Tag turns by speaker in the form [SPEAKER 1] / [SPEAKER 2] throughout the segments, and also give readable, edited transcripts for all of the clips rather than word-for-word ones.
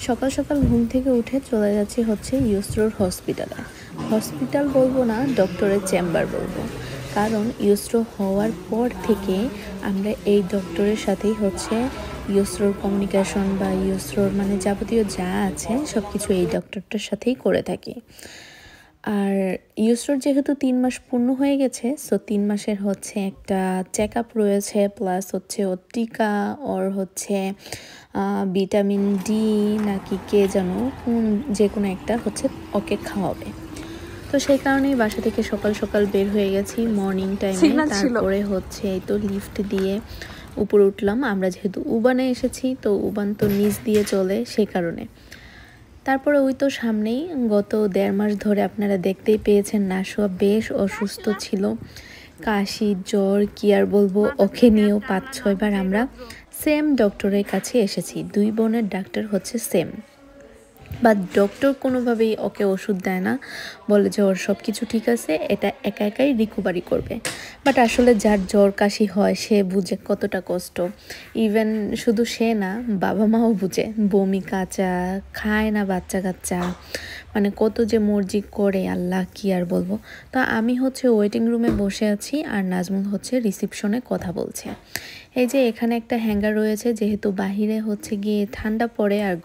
[SPEAKER 1] সকাল সকাল ঘুম থেকে উঠে চলে যাচ্ছি হচ্ছে ইউসরোর হসপিটালে। হসপিটাল বলবো না, ডক্টরের চেম্বার বলবো, কারণ ইউসরো হওয়ার পর থেকে আমরা এই ডক্টরের সাথেই হচ্ছে ইউসরোর কমিউনিকেশন বা ইউসরোর মানে যাবতীয় যা আছে সব কিছু এই ডক্টরটার সাথেই করে থাকি। আর ইউসরোর যেহেতু 3 মাস পূর্ণ হয়ে গেছে, সো 3 মাসের হচ্ছে একটা চেক আপ রয়েছে, প্লাস হচ্ছে ওর টিকা, ওর হচ্ছে ভিটামিন ডি নাকি কে যেন যে কোনো একটা হচ্ছে ওকে খাওয়াবে। তো সেই কারণেই বাসা থেকে সকাল সকাল বের হয়ে গেছি মর্নিং টাইমে। তারপরে হচ্ছে এই তো লিফট দিয়ে উপরে উঠলাম। আমরা যেহেতু উবানে এসেছি, তো উবান তো নিচ দিয়ে চলে, সেই কারণে। তারপরে ওই তো সামনেই গত 1.5 মাস ধরে আপনারা দেখতেই পেয়েছেন নাশোয়া বেশ অসুস্থ ছিল, কাশি জ্বর কি আর বলবো। ওকে নিয়েও 5-6 বার আমরা সেম ডক্টরের কাছে এসেছি। 2 বোনের ডাক্তার হচ্ছে সেম, বা ডক্টর কোনোভাবেই ওকে ওষুধ দেয় না, বলে যে ওর সব কিছু ঠিক আছে, এটা একা একাই রিকভারি করবে। বাট আসলে যার জ্বর কাশি হয় সে বুঝে কতটা কষ্ট। ইভেন শুধু সে না, বাবা মাও বুঝে। বমি কাঁচা খায় না বাচ্চা কাচ্চা, মানে কত যে মর্জি করে আল্লাহ কি আর বলবো। তো আমি হচ্ছে ওয়েটিং রুমে বসে আছি আর নাজমুল হচ্ছে রিসিপশনে কথা বলছে। এই যে এখানে একটা হ্যাঙ্গার রয়েছে, যেহেতু বাহিরে হচ্ছে গিয়ে ঠান্ডা পড়ে আর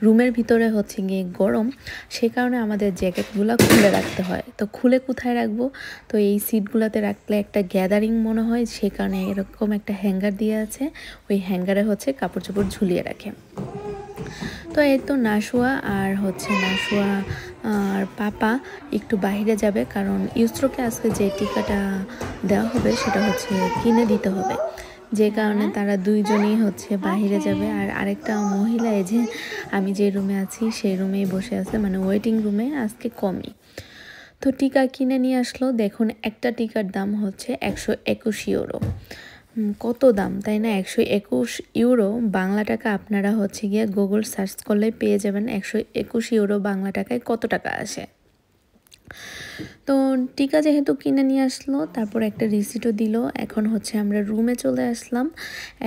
[SPEAKER 1] রুমের ভিতরে হচ্ছে গিয়ে গরম, সে কারণে আমাদের জ্যাকেটগুলো খুলে রাখতে হয়। তো খুলে কোথায় রাখবো, তো এই সিটগুলোতে রাখলে একটা গ্যাদারিং মনে হয়, সে কারণে এরকম একটা হ্যাঙ্গার দিয়ে আছে, ওই হ্যাঙ্গারে হচ্ছে কাপড় চোপড় ঝুলিয়ে রাখে। তো এই তো নাশোয়া আর হচ্ছে নাশোয়া আর পাপা একটু বাইরে যাবে, কারণ ইউসরোকে আজকে যে টিকাটা দেওয়া হবে সেটা হচ্ছে কিনে দিতে হবে, যে কারণে তারা দুইজনই হচ্ছে বাইরে যাবে। আর আরেকটা মহিলা, এই যে আমি যে রুমে আছি সেই রুমেই বসে আছে, মানে ওয়েটিং রুমে আজকে কমই। তো টিকা কিনে নিয়ে আসলো। দেখুন একটা টিকার দাম হচ্ছে 121 ইউরো। কত দাম তাই না? 121 ইউরো বাংলা টাকা আপনারা হচ্ছে গিয়ে গুগল সার্চ করলে পেয়ে যাবেন 121 ইউরো বাংলা টাকায় কত টাকা আসে। তো টিকা যেহেতু কিনে নিয়ে আসলো, তারপর একটা রিসিটও দিল। এখন হচ্ছে আমরা রুমে চলে আসলাম।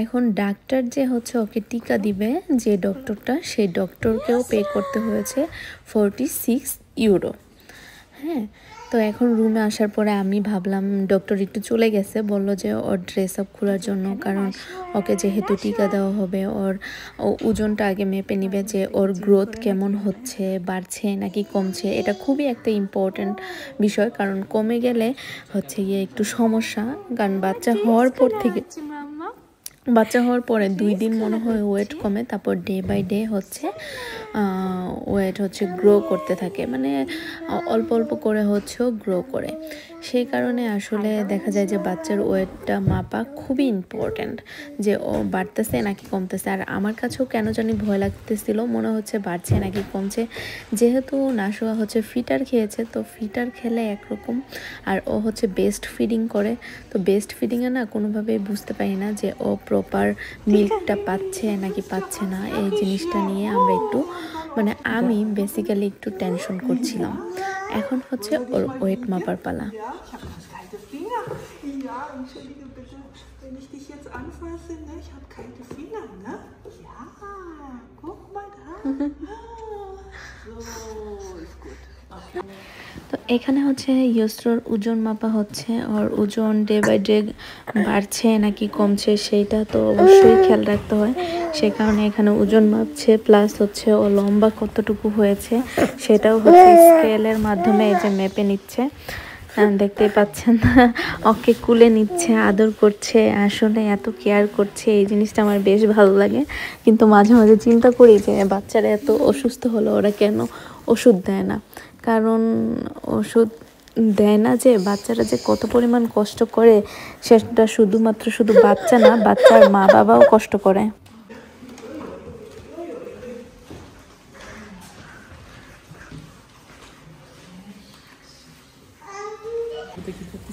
[SPEAKER 1] এখন ডাক্তার যে হচ্ছে ওকে টিকা দিবে, যে ডক্টরটা, সেই ডক্টরকেও পে করতে হয়েছে 46 ইউরো। হ্যাঁ, তো এখন রুমে আসার পরে আমি ভাবলাম ডক্টর একটু চলে গেছে, বলল যে ওর ড্রেস আপ খোলার জন্য, কারণ ওকে যেহেতু টিকা দেওয়া হবে ওর ওজনটা আগে মেপে নিবে, যে ওর গ্রোথ কেমন হচ্ছে, বাড়ছে নাকি কমছে। এটা খুবই একটা ইম্পর্ট্যান্ট বিষয়, কারণ কমে গেলে হচ্ছে গিয়ে একটু সমস্যা, কারণ বাচ্চা হওয়ার পরে 2 দিন মনে হয় ওয়েট কমে, তারপর ডে বাই ডে হচ্ছে ওয়েট হচ্ছে গ্রো করতে থাকে, মানে অল্প অল্প করে হচ্ছেও গ্রো করে। সেই কারণে আসলে দেখা যায় যে বাচ্চার ওয়েটটা মাপা খুবই ইম্পর্ট্যান্ট, যে ও বাড়তেছে নাকি কমতেছে। আর আমার কাছেও কেন জানি ভয় লাগতেছিল, মনে হচ্ছে বাড়ছে নাকি কমছে। যেহেতু নাশোয়া হচ্ছে ফিটার খেয়েছে, তো ফিটার খেলে একরকম, আর ও হচ্ছে বেস্ট ফিডিং করে, তো বেস্ট ফিডিংয়ে না কোনোভাবেই বুঝতে পারি না যে ও প্রপার মিল্কটা পাচ্ছে নাকি পাচ্ছে না। এই জিনিসটা নিয়ে আমরা একটু, মানে আমি বেসিক্যালি একটু টেনশন করছিলাম। এখন হচ্ছে ওর ওয়েট মাপার পালা। তো এখানে হচ্ছে ইউসরোর ওজন মাপা হচ্ছে, ওর ওজন ডে বাই ডে বাড়ছে নাকি কমছে সেইটা তো অবশ্যই খেয়াল রাখতে হয়। সে কারণে এখানে ওজন মাপছে, প্লাস হচ্ছে ও লম্বা কতটুকু হয়েছে সেটাও হচ্ছে স্কেলের মাধ্যমে এই যে মেপে নিচ্ছে। দেখতেই পাচ্ছেন ওকে কুলে নিচ্ছে, আদর করছে, আসলে এত কেয়ার করছে, এই জিনিসটা আমার বেশ ভালো লাগে। কিন্তু মাঝে মাঝে চিন্তা করি যে বাচ্চারা এত অসুস্থ হলো ওরা কেন ওষুধ দেয় না, কারণ ওষুধ দেয় না যে বাচ্চারা যে কত পরিমাণ কষ্ট করে, সেটা শুধু বাচ্চা না, বাচ্চার মা বাবাও কষ্ট করে।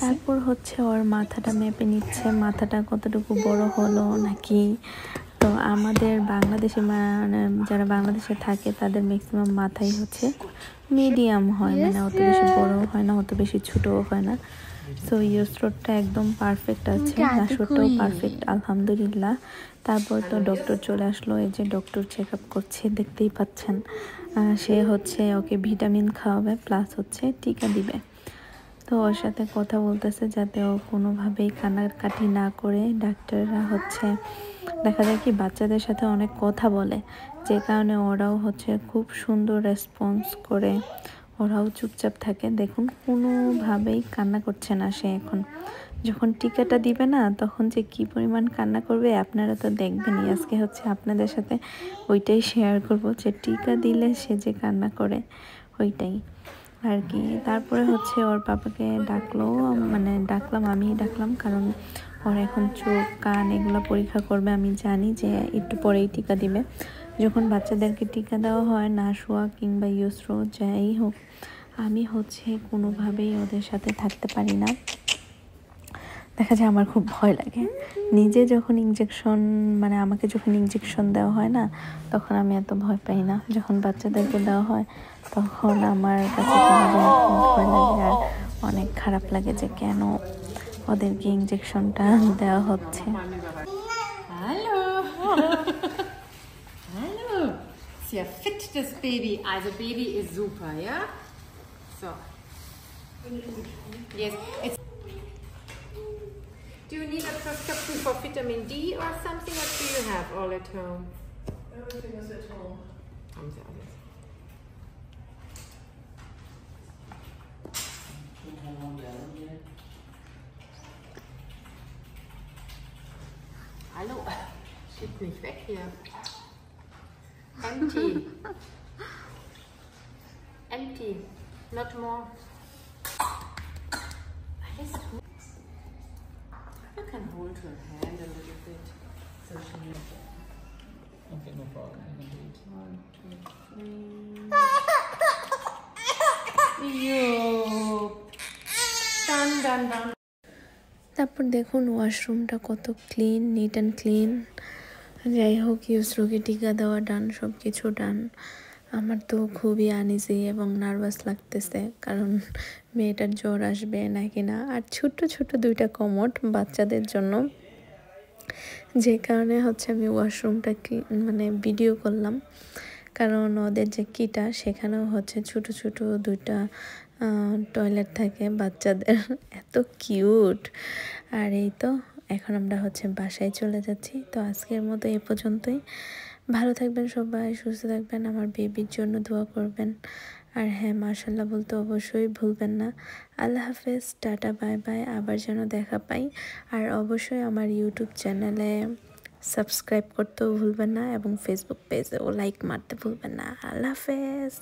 [SPEAKER 1] তারপর হচ্ছে ওর মাথাটা মেপে নিচ্ছে, মাথাটা কতটুকু বড় হলো নাকি। তো আমাদের বাংলাদেশে, মানে যারা বাংলাদেশে থাকে তাদের ম্যাক্সিমাম মাথাই হচ্ছে মিডিয়াম হয়, মানে অত বেশি বড়ও হয় না, অত বেশি ছোটও হয় না। সো ইউস্ট্রোডটা একদম পারফেক্ট আছে, নাশোটাও পারফেক্ট আলহামদুলিল্লাহ। তারপর তো ডক্টর চলে আসলো, এই যে ডক্টর চেক আপ করছে, দেখতেই পাচ্ছেন। সে হচ্ছে ওকে ভিটামিন খাওয়াবে প্লাস হচ্ছে টিকা দিবে। তো ওর সাথে কথা বলতেছে যাতে ও কোনোভাবেই কান্নাকাটি না করে। ডাক্তাররা হচ্ছে দেখা যায় কি বাচ্চাদের সাথে অনেক কথা বলে, যে কারণে ওরাও হচ্ছে খুব সুন্দর রেসপন্স করে, ওরাও চুপচাপ থাকে। দেখুন কোনোভাবেই কান্না করছে না সে। এখন যখন টিকাটা দিবে না তখন যে কি পরিমাণ কান্না করবে আপনারা তো দেখবেনই। আজকে হচ্ছে আপনাদের সাথে ওইটাই শেয়ার করব যে টিকা দিলে সে যে কান্না করে ওইটাই আর কি। তারপরে হচ্ছে ওর পাপাকে ডাকলো, মানে আমি ডাকলাম, কারণ ওর এখন চোখ কান এগুলো পরীক্ষা করবে। আমি জানি যে একটু পরেই টিকা দিবে। যখন বাচ্চাদেরকে টিকা দেওয়া হয়, নাশোয়া কিংবা ইউস্ট্রো যাই হোক, আমি হচ্ছে কোনোভাবেই ওদের সাথে থাকতে পারি না। দেখা যায় আমার খুব ভয় লাগে। নিজে যখন ইঞ্জেকশন, মানে আমাকে যখন ইঞ্জেকশন দেওয়া হয় না, তখন আমি এত ভয় পাই না। যখন বাচ্চাদেরকে দেওয়া হয় তখন আমার কাছে খুব ভয় লাগে আর অনেক খারাপ লাগে যে কেন ওদেরকে ইঞ্জেকশনটা দেওয়া হচ্ছে।
[SPEAKER 2] Hallo. Hallo. Sehr fit, das Baby. Also Baby ist super, ja? So. Yes. Do you need a prescription for vitamin D or something, or do you have all at home?
[SPEAKER 3] Everything is at home.
[SPEAKER 2] Haben Sie alles? Hallo. Schieb nicht weg hier. Empty. Empty. Not more. Alles gut. You can hold her hand a little bit. So she needs it.
[SPEAKER 3] Okay, no problem. I can do it.
[SPEAKER 2] 1, 2, 3. Yo. Done.
[SPEAKER 1] তারপর দেখুন ওয়াশরুমটা কত clean, neat and clean. যাই হোক, ইউস্ট্রোকে টিকা দেওয়া ডান, সব কিছু ডান। আমার তো খুবই আনইজি এবং নার্ভাস লাগতেছে, কারণ মেয়েটার জ্বর আসবে নাকি না। আর ছোট্ট 2টা কমোড বাচ্চাদের জন্য, যে কারণে হচ্ছে আমি ওয়াশরুমটা মানে ভিডিও করলাম। কারণ ওদের যে কিটা সেখানেও হচ্ছে ছোট 2টা টয়লেট থাকে বাচ্চাদের, এত কিউট। আর এই তো এখন আমরা হচ্ছে বাসায় চলে যাচ্ছি। তো আজকের মতো এ পর্যন্তই। ভালো থাকবেন সবাই, সুস্থ থাকবেন, আমার বেবির জন্য দোয়া করবেন। আর হ্যাঁ, মাশাল্লাহ বলতে অবশ্যই ভুলবেন না। আল্লাহ হাফেজ, টাটা, বাই বাই, আবার যেন দেখা পাই। আর অবশ্যই আমার ইউটিউব চ্যানেলে সাবস্ক্রাইব করতেও ভুলবেন না এবং ফেসবুক পেজেও লাইক মারতে ভুলবেন না। আল্লাহ হাফেজ।